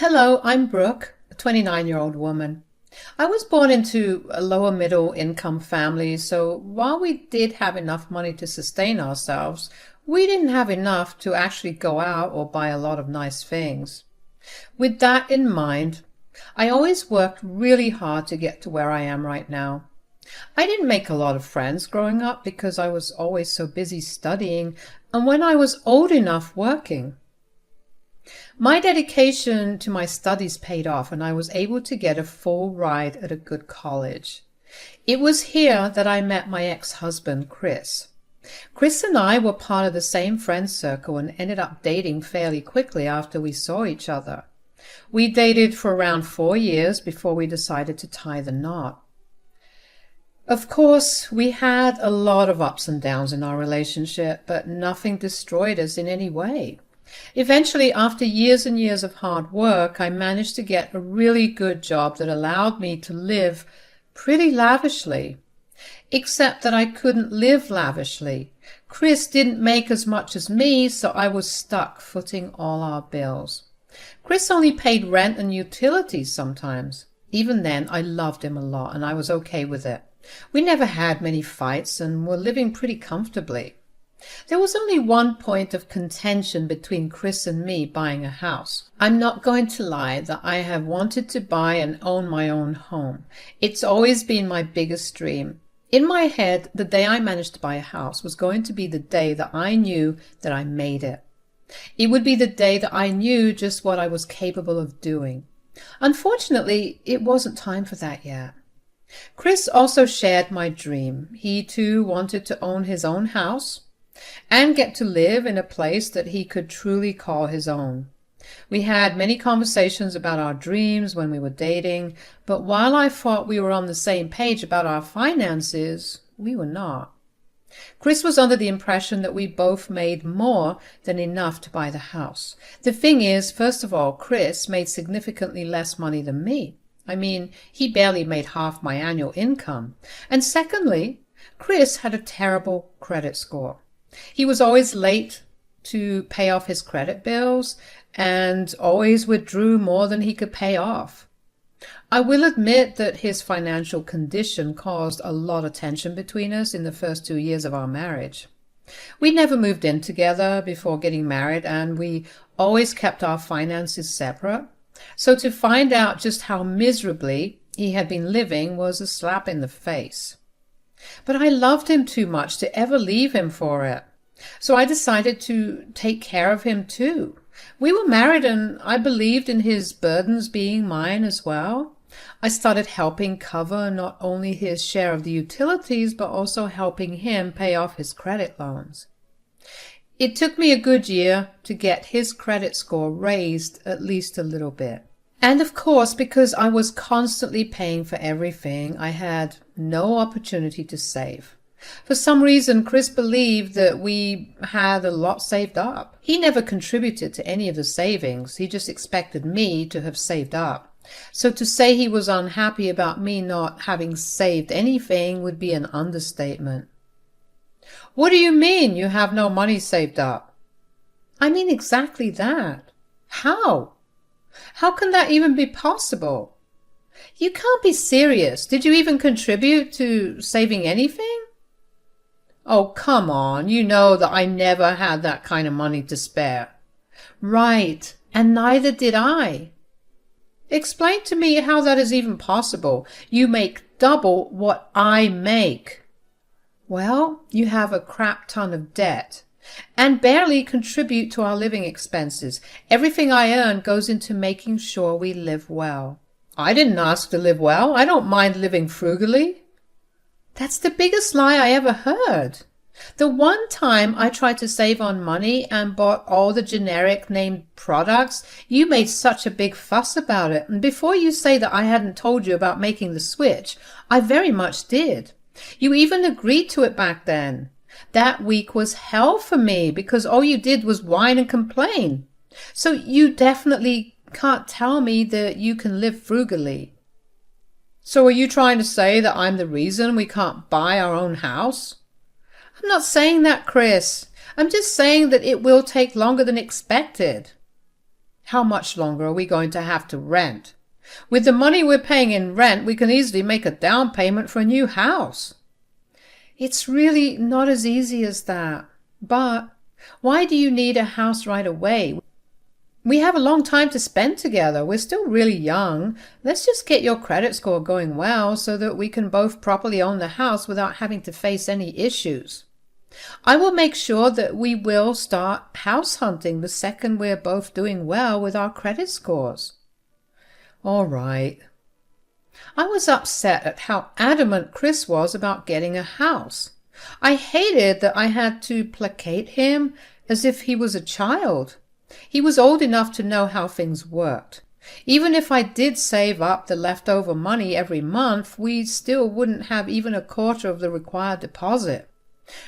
Hello, I'm Brooke, a 29-year-old woman. I was born into a lower middle income family, so while we did have enough money to sustain ourselves, we didn't have enough to actually go out or buy a lot of nice things. With that in mind, I always worked really hard to get to where I am right now. I didn't make a lot of friends growing up because I was always so busy studying and when I was old enough working. My dedication to my studies paid off and I was able to get a full ride at a good college. It was here that I met my ex-husband, Chris. Chris and I were part of the same friend circle and ended up dating fairly quickly after we saw each other. We dated for around 4 years before we decided to tie the knot. Of course, we had a lot of ups and downs in our relationship, but nothing destroyed us in any way. Eventually, after years and years of hard work, I managed to get a really good job that allowed me to live pretty lavishly. Except that I couldn't live lavishly. Chris didn't make as much as me, so I was stuck footing all our bills. Chris only paid rent and utilities sometimes. Even then, I loved him a lot and I was okay with it. We never had many fights and were living pretty comfortably. There was only one point of contention between Chris and me buying a house. I'm not going to lie that I have wanted to buy and own my own home. It's always been my biggest dream. In my head, the day I managed to buy a house was going to be the day that I knew that I made it. It would be the day that I knew just what I was capable of doing. Unfortunately, it wasn't time for that yet. Chris also shared my dream. He too wanted to own his own house and get to live in a place that he could truly call his own. We had many conversations about our dreams when we were dating, but while I thought we were on the same page about our finances, we were not. Chris was under the impression that we both made more than enough to buy the house. The thing is, first of all, Chris made significantly less money than me. I mean, he barely made half my annual income. And secondly, Chris had a terrible credit score. He was always late to pay off his credit bills and always withdrew more than he could pay off. I will admit that his financial condition caused a lot of tension between us in the first 2 years of our marriage. We never moved in together before getting married, and we always kept our finances separate. So to find out just how miserably he had been living was a slap in the face. But I loved him too much to ever leave him for it. So I decided to take care of him too. We were married and I believed in his burdens being mine as well. I started helping cover not only his share of the utilities, but also helping him pay off his credit loans. It took me a good year to get his credit score raised at least a little bit. And of course, because I was constantly paying for everything, I had no opportunity to save. For some reason, Chris believed that we had a lot saved up. He never contributed to any of the savings. He just expected me to have saved up. So to say he was unhappy about me not having saved anything would be an understatement. What do you mean you have no money saved up? I mean exactly that. How? How can that even be possible? You can't be serious. Did you even contribute to saving anything? Oh, come on. You know that I never had that kind of money to spare. Right, and neither did I. Explain to me how that is even possible. You make double what I make. Well, you have a crap ton of debt and barely contribute to our living expenses. Everything I earn goes into making sure we live well. I didn't ask to live well. I don't mind living frugally. That's the biggest lie I ever heard. The one time I tried to save on money and bought all the generic named products, you made such a big fuss about it. And before you say that I hadn't told you about making the switch, I very much did. You even agreed to it back then. That week was hell for me because all you did was whine and complain. So you definitely can't tell me that you can live frugally. So are you trying to say that I'm the reason we can't buy our own house? I'm not saying that, Chris. I'm just saying that it will take longer than expected. How much longer are we going to have to rent? With the money we're paying in rent, we can easily make a down payment for a new house. It's really not as easy as that. But why do you need a house right away? We have a long time to spend together. We're still really young. Let's just get your credit score going well so that we can both properly own the house without having to face any issues. I will make sure that we will start house hunting the second we're both doing well with our credit scores. All right. I was upset at how adamant Chris was about getting a house. I hated that I had to placate him as if he was a child. He was old enough to know how things worked. Even if I did save up the leftover money every month, we still wouldn't have even a quarter of the required deposit.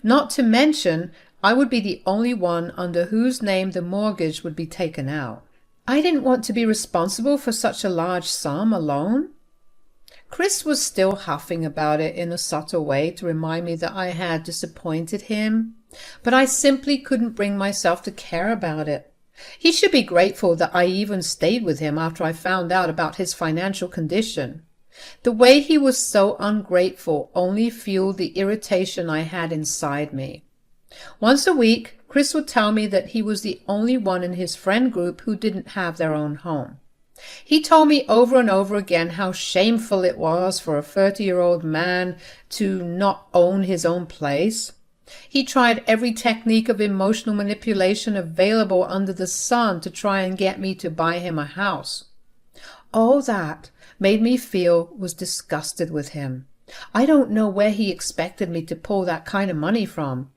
Not to mention, I would be the only one under whose name the mortgage would be taken out. I didn't want to be responsible for such a large sum alone. Chris was still huffing about it in a subtle way to remind me that I had disappointed him, but I simply couldn't bring myself to care about it. He should be grateful that I even stayed with him after I found out about his financial condition. The way he was so ungrateful only fueled the irritation I had inside me. Once a week, Chris would tell me that he was the only one in his friend group who didn't have their own home. He told me over and over again how shameful it was for a 30-year-old man to not own his own place. He tried every technique of emotional manipulation available under the sun to try and get me to buy him a house. All that made me feel was disgusted with him. I don't know where he expected me to pull that kind of money from.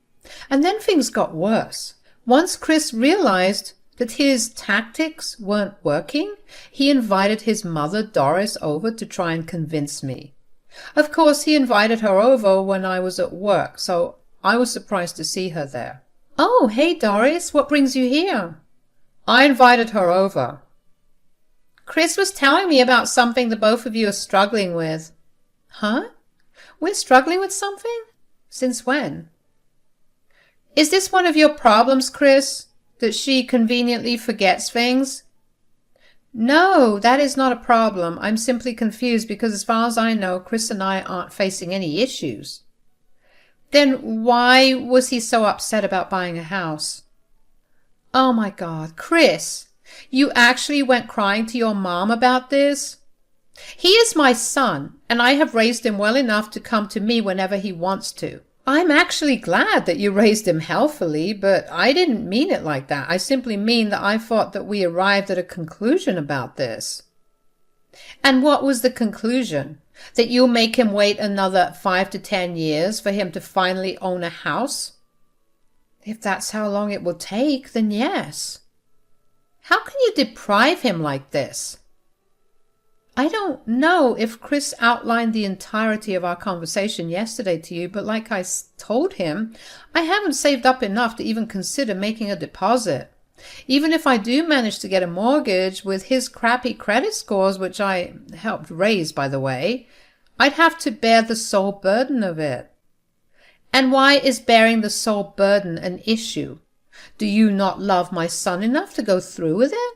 And then things got worse. Once Chris realized that his tactics weren't working, he invited his mother, Doris, over to try and convince me. Of course, he invited her over when I was at work, so I was surprised to see her there. "Oh, hey, Doris, what brings you here?" "I invited her over." "Chris was telling me about something the both of you are struggling with." "Huh? We're struggling with something? Since when?" "Is this one of your problems, Chris? That she conveniently forgets things?" "No, that is not a problem. I'm simply confused because as far as I know, Chris and I aren't facing any issues." "Then why was he so upset about buying a house?" "Oh my God, Chris, you actually went crying to your mom about this?" "He is my son, and I have raised him well enough to come to me whenever he wants to." "I'm actually glad that you raised him healthily, but I didn't mean it like that. I simply mean that I thought that we arrived at a conclusion about this." "And what was the conclusion? That you'll make him wait another 5 to 10 years for him to finally own a house?" "If that's how long it will take, then yes." "How can you deprive him like this?" I don't know if Chris outlined the entirety of our conversation yesterday to you, but like I told him, I haven't saved up enough to even consider making a deposit. Even if I do manage to get a mortgage with his crappy credit scores, which I helped raise, by the way, I'd have to bear the sole burden of it. And why is bearing the sole burden an issue? Do you not love my son enough to go through with it?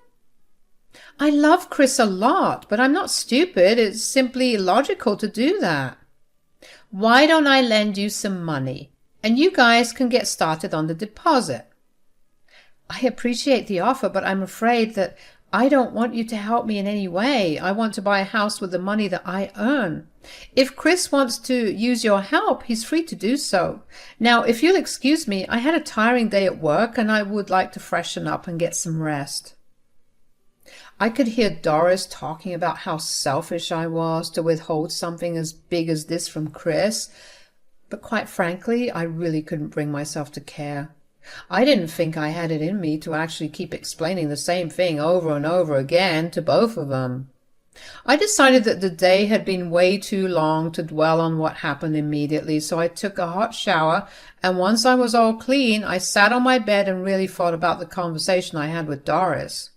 I love Chris a lot, but I'm not stupid. It's simply illogical to do that. Why don't I lend you some money, and you guys can get started on the deposit? I appreciate the offer, but I'm afraid that I don't want you to help me in any way. I want to buy a house with the money that I earn. If Chris wants to use your help, he's free to do so. Now, if you'll excuse me, I had a tiring day at work, and I would like to freshen up and get some rest. I could hear Doris talking about how selfish I was to withhold something as big as this from Chris, but quite frankly, I really couldn't bring myself to care. I didn't think I had it in me to actually keep explaining the same thing over and over again to both of them. I decided that the day had been way too long to dwell on what happened immediately, so I took a hot shower, and once I was all clean, I sat on my bed and really thought about the conversation I had with Doris.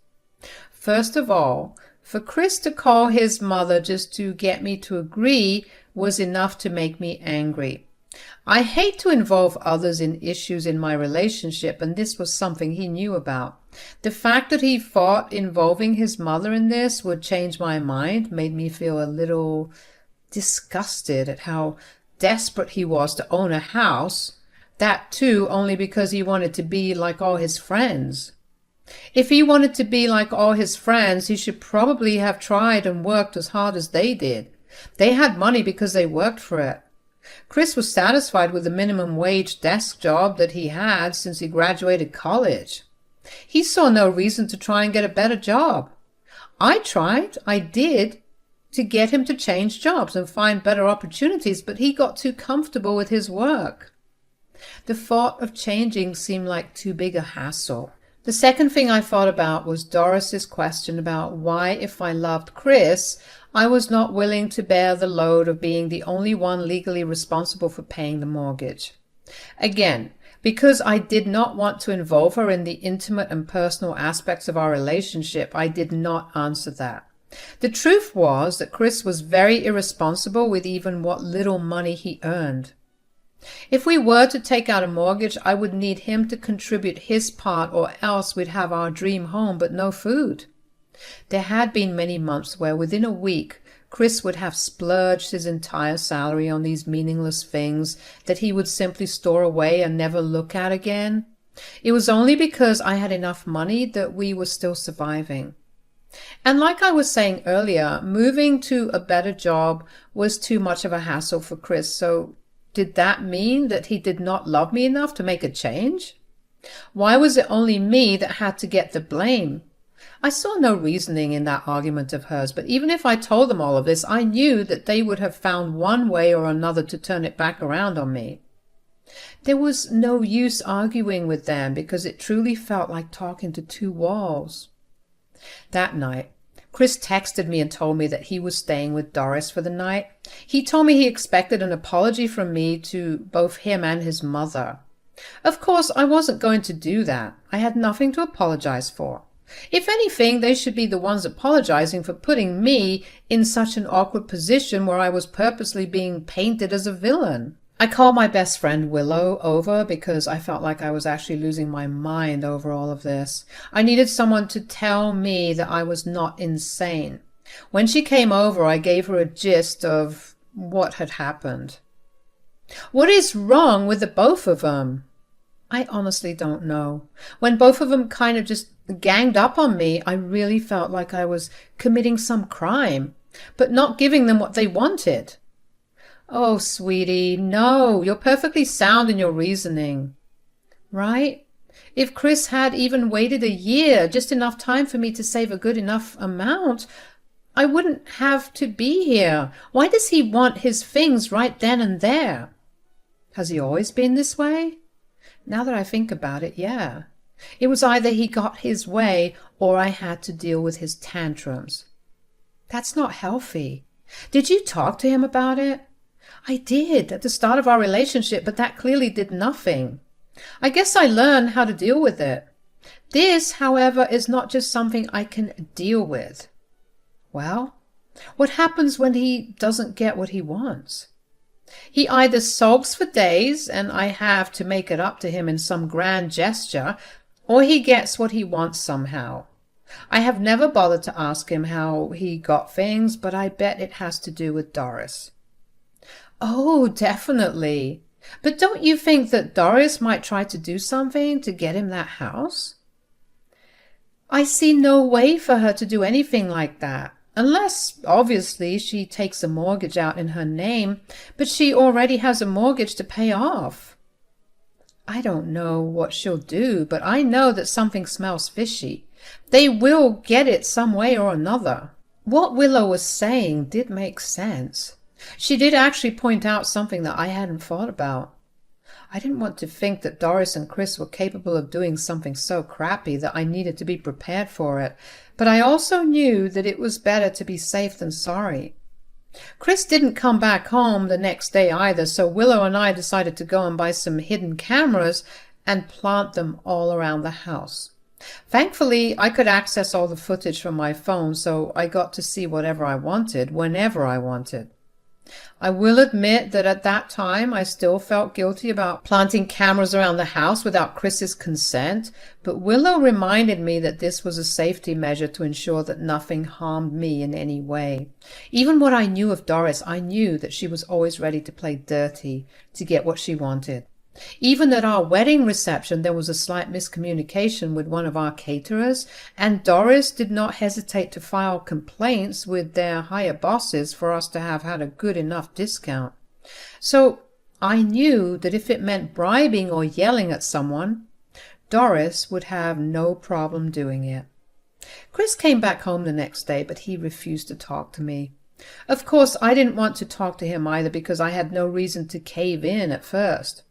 First of all, for Chris to call his mother just to get me to agree was enough to make me angry. I hate to involve others in issues in my relationship, and this was something he knew about. The fact that he thought involving his mother in this would change my mind made me feel a little disgusted at how desperate he was to own a house, that too only because he wanted to be like all his friends. If he wanted to be like all his friends, he should probably have tried and worked as hard as they did. They had money because they worked for it. Chris was satisfied with the minimum wage desk job that he had since he graduated college. He saw no reason to try and get a better job. I did, to get him to change jobs and find better opportunities, but he got too comfortable with his work. The thought of changing seemed like too big a hassle. The second thing I thought about was Doris's question about why, if I loved Chris, I was not willing to bear the load of being the only one legally responsible for paying the mortgage. Again, because I did not want to involve her in the intimate and personal aspects of our relationship, I did not answer that. The truth was that Chris was very irresponsible with even what little money he earned. If we were to take out a mortgage, I would need him to contribute his part, or else we'd have our dream home but no food. There had been many months where within a week Chris would have splurged his entire salary on these meaningless things that he would simply store away and never look at again. It was only because I had enough money that we were still surviving. And like I was saying earlier, moving to a better job was too much of a hassle for Chris, so did that mean that he did not love me enough to make a change? Why was it only me that had to get the blame? I saw no reasoning in that argument of hers, but even if I told them all of this, I knew that they would have found one way or another to turn it back around on me. There was no use arguing with them because it truly felt like talking to two walls. That night, Chris texted me and told me that he was staying with Doris for the night. He told me he expected an apology from me to both him and his mother. Of course, I wasn't going to do that. I had nothing to apologize for. If anything, they should be the ones apologizing for putting me in such an awkward position where I was purposely being painted as a villain. I called my best friend Willow over because I felt like I was actually losing my mind over all of this. I needed someone to tell me that I was not insane. When she came over, I gave her a gist of what had happened. What is wrong with the both of them? I honestly don't know. When both of them kind of just ganged up on me, I really felt like I was committing some crime, but not giving them what they wanted. Oh, sweetie, no, you're perfectly sound in your reasoning. Right? If Chris had even waited a year, just enough time for me to save a good enough amount, I wouldn't have to be here. Why does he want his things right then and there? Has he always been this way? Now that I think about it, yeah. It was either he got his way or I had to deal with his tantrums. That's not healthy. Did you talk to him about it? I did at the start of our relationship, but that clearly did nothing. I guess I learned how to deal with it. This, however, is not just something I can deal with. Well, what happens when he doesn't get what he wants? He either sulks for days, and I have to make it up to him in some grand gesture, or he gets what he wants somehow. I have never bothered to ask him how he got things, but I bet it has to do with Doris. Oh, definitely. But don't you think that Doris might try to do something to get him that house? I see no way for her to do anything like that. Unless, obviously, she takes a mortgage out in her name, but she already has a mortgage to pay off. I don't know what she'll do, but I know that something smells fishy. They will get it some way or another. What Willow was saying did make sense. She did actually point out something that I hadn't thought about. I didn't want to think that Doris and Chris were capable of doing something so crappy that I needed to be prepared for it, but I also knew that it was better to be safe than sorry. Chris didn't come back home the next day either, so Willow and I decided to go and buy some hidden cameras and plant them all around the house. Thankfully, I could access all the footage from my phone, so I got to see whatever I wanted, whenever I wanted. I will admit that at that time I still felt guilty about planting cameras around the house without Chris's consent, but Willow reminded me that this was a safety measure to ensure that nothing harmed me in any way. Even what I knew of Doris, I knew that she was always ready to play dirty to get what she wanted. Even at our wedding reception, there was a slight miscommunication with one of our caterers, and Doris did not hesitate to file complaints with their higher bosses for us to have had a good enough discount. So I knew that if it meant bribing or yelling at someone, Doris would have no problem doing it. Chris came back home the next day, but he refused to talk to me. Of course, I didn't want to talk to him either because I had no reason to cave in at first.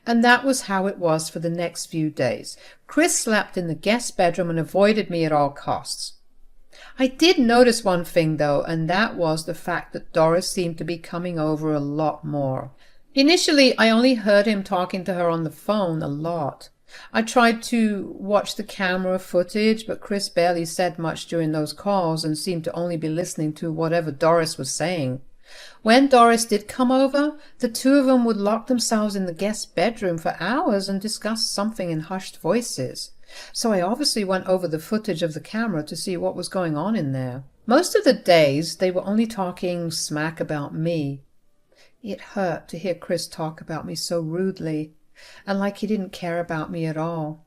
And that was how it was for the next few days. Chris slept in the guest bedroom and avoided me at all costs. I did notice one thing, though, and that was the fact that Doris seemed to be coming over a lot more. Initially, I only heard him talking to her on the phone a lot. I tried to watch the camera footage, but Chris barely said much during those calls and seemed to only be listening to whatever Doris was saying. When Doris did come over, the two of them would lock themselves in the guest bedroom for hours and discuss something in hushed voices. So I obviously went over the footage of the camera to see what was going on in there. Most of the days, they were only talking smack about me. It hurt to hear Chris talk about me so rudely, and like he didn't care about me at all.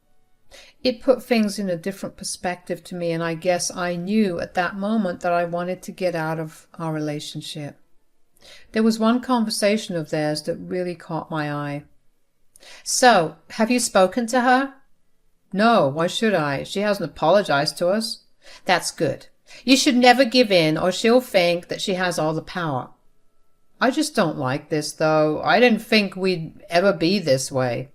It put things in a different perspective to me, and I guess I knew at that moment that I wanted to get out of our relationship. There was one conversation of theirs that really caught my eye. "So, have you spoken to her?" "No, why should I? She hasn't apologized to us." "That's good. You should never give in, or she'll think that she has all the power." "I just don't like this, though. I didn't think we'd ever be this way."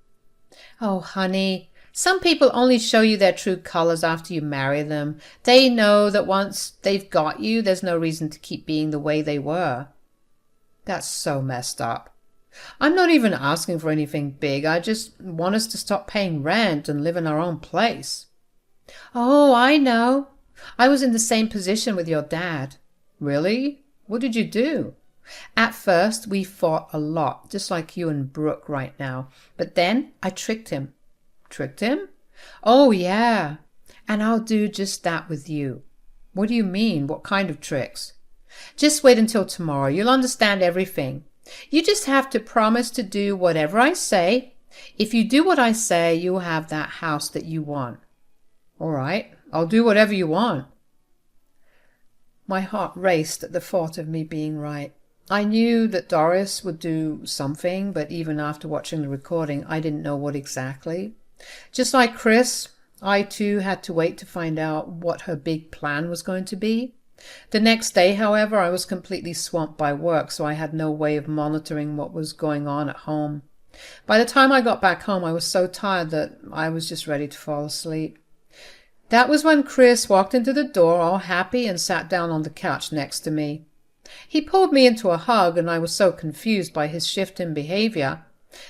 "Oh, honey, some people only show you their true colors after you marry them. They know that once they've got you, there's no reason to keep being the way they were." That's so messed up. I'm not even asking for anything big. I just want us to stop paying rent and live in our own place. "Oh, I know. I was in the same position with your dad." "Really? What did you do?" "At first, we fought a lot, just like you and Brooke right now. But then I tricked him." "Tricked him?" "Oh, yeah. And I'll do just that with you." "What do you mean? What kind of tricks?" "Just wait until tomorrow. You'll understand everything. You just have to promise to do whatever I say. If you do what I say, you'll have that house that you want." "All right. I'll do whatever you want." My heart raced at the thought of me being right. I knew that Doris would do something, but even after watching the recording, I didn't know what exactly. Just like Chris, I too had to wait to find out what her big plan was going to be. The next day, however, I was completely swamped by work, so I had no way of monitoring what was going on at home. By the time I got back home, I was so tired that I was just ready to fall asleep. That was when Chris walked into the door all happy and sat down on the couch next to me. He pulled me into a hug, and I was so confused by his shift in behavior.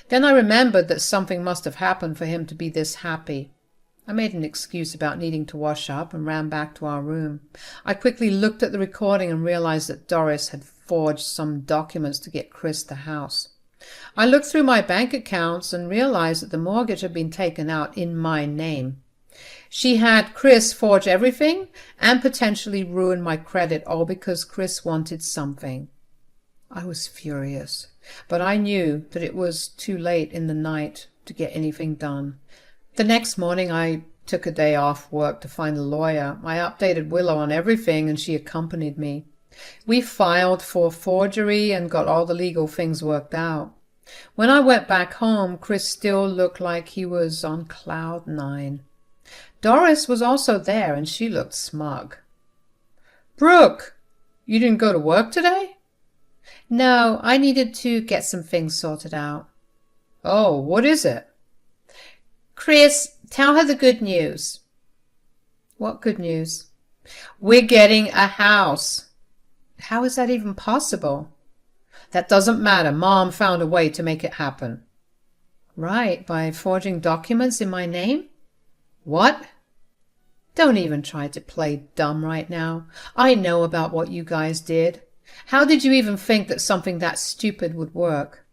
Then I remembered that something must have happened for him to be this happy. I made an excuse about needing to wash up and ran back to our room. I quickly looked at the recording and realized that Doris had forged some documents to get Chris the house. I looked through my bank accounts and realized that the mortgage had been taken out in my name. She had Chris forge everything and potentially ruin my credit, all because Chris wanted something. I was furious, but I knew that it was too late in the night to get anything done. The next morning, I took a day off work to find a lawyer. I updated Willow on everything, and she accompanied me. We filed for forgery and got all the legal things worked out. When I went back home, Chris still looked like he was on cloud 9. Doris was also there, and she looked smug. "Brooke, you didn't go to work today?" "No, I needed to get some things sorted out." "Oh, what is it?" "Chris, tell her the good news." "What good news?" "We're getting a house." "How is that even possible?" "That doesn't matter. Mom found a way to make it happen." "Right, by forging documents in my name?" "What?" "Don't even try to play dumb right now. I know about what you guys did. How did you even think that something that stupid would work?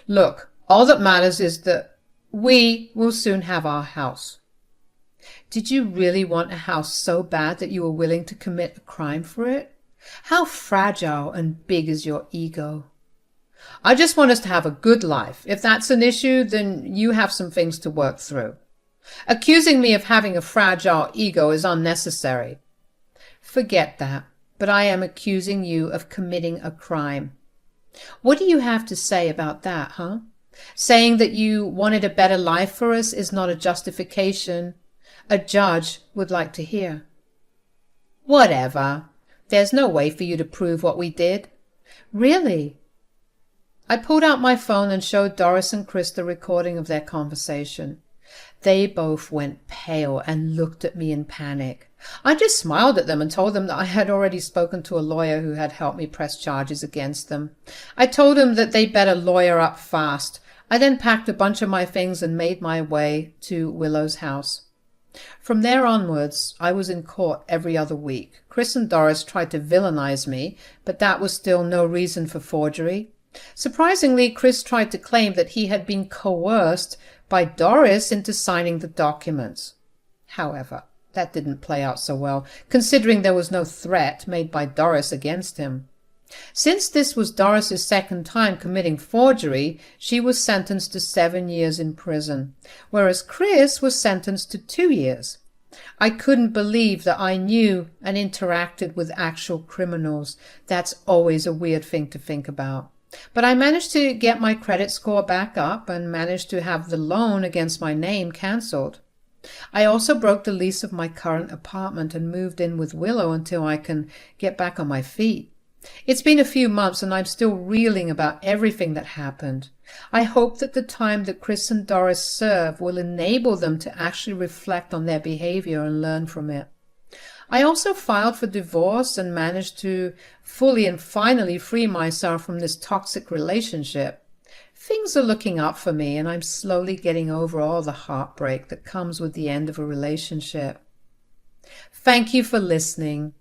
Look, all that matters is that we will soon have our house. Did you really want a house so bad that you were willing to commit a crime for it? How fragile and big is your ego? I just want us to have a good life. If that's an issue, then you have some things to work through. Accusing me of having a fragile ego is unnecessary. Forget that, but I am accusing you of committing a crime. What do you have to say about that, huh? Saying that you wanted a better life for us is not a justification a judge would like to hear. Whatever. There's no way for you to prove what we did. Really? I pulled out my phone and showed Doris and Chris the recording of their conversation. They both went pale and looked at me in panic. I just smiled at them and told them that I had already spoken to a lawyer who had helped me press charges against them. I told them that they'd better lawyer up fast. I then packed a bunch of my things and made my way to Willow's house. From there onwards, I was in court every other week. Chris and Doris tried to villainize me, but that was still no reason for forgery. Surprisingly, Chris tried to claim that he had been coerced by Doris into signing the documents. However, that didn't play out so well, considering there was no threat made by Doris against him. Since this was Doris's second time committing forgery, she was sentenced to 7 years in prison, whereas Chris was sentenced to 2 years. I couldn't believe that I knew and interacted with actual criminals. That's always a weird thing to think about. But I managed to get my credit score back up and managed to have the loan against my name cancelled. I also broke the lease of my current apartment and moved in with Willow until I can get back on my feet. It's been a few months and I'm still reeling about everything that happened. I hope that the time that Chris and Doris serve will enable them to actually reflect on their behavior and learn from it. I also filed for divorce and managed to fully and finally free myself from this toxic relationship. Things are looking up for me and I'm slowly getting over all the heartbreak that comes with the end of a relationship. Thank you for listening.